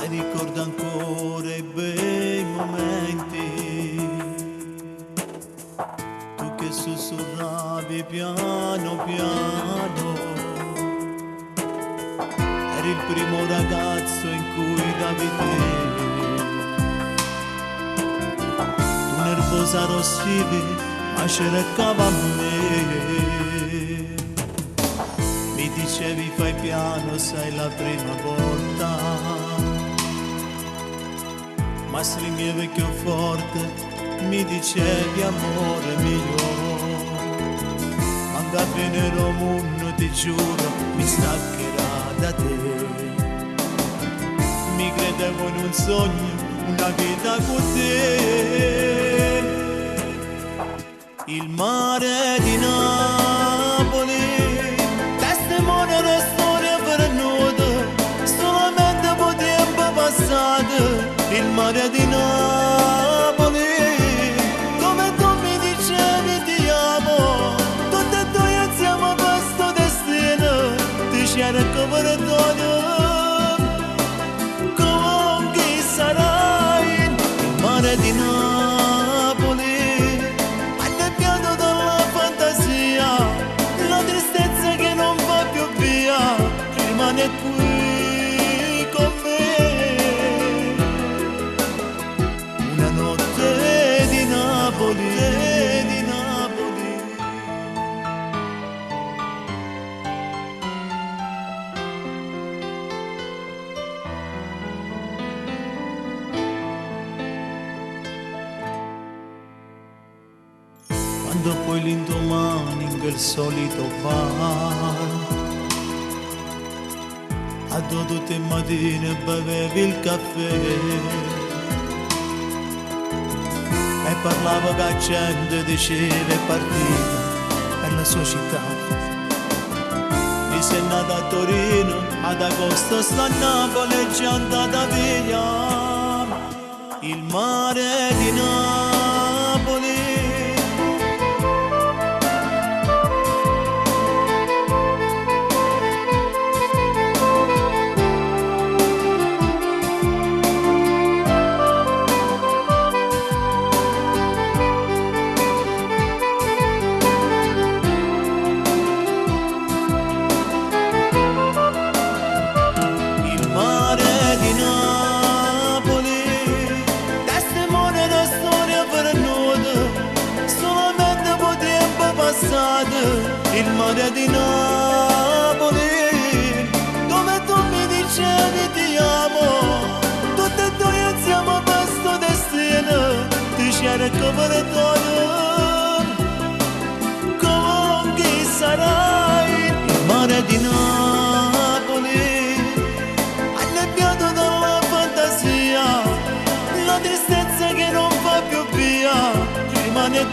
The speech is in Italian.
Ricordo ancora i bei momenti, tu che sussurravi piano piano, eri il primo ragazzo in cui davi te, tu nervosa rossivi ma cercava a me, mi dicevi fai piano, sai la prima volta, ma stringevi vecchio forte, mi dicevi amore mio, quando avvenerò mondo ti giuro mi staccherà da te, mi credevo in un sogno, una vita con te, il mare di Napoli, testimone una storia perduta, solamente po' tempo passato, il mare di Napoli, come tu mi dicevi ti amo, tutti e due insieme a questo destino, ti cerco per dono, con chi sarai, il mare di Napoli, annebbiato dalla fantasia, la tristezza che non va più via, rimane qui con me. Di Napoli. Quando poi l'indomani in quel solito bar, a 2 tutte mattine bevevi il caffè e parlava con gente, diceva è partita per la sua città. Mi sei nata a Torino, ad agosto sta a Napoli e già andata via. Il mare di Napoli, il mare di Napoli, dove tu mi dicevi ti amo, tutti e due insieme a questo destino, ti cerco per dono, con chi sarai, il mare di Napoli, annebbiato dalla fantasia, la tristezza che non va più via, rimane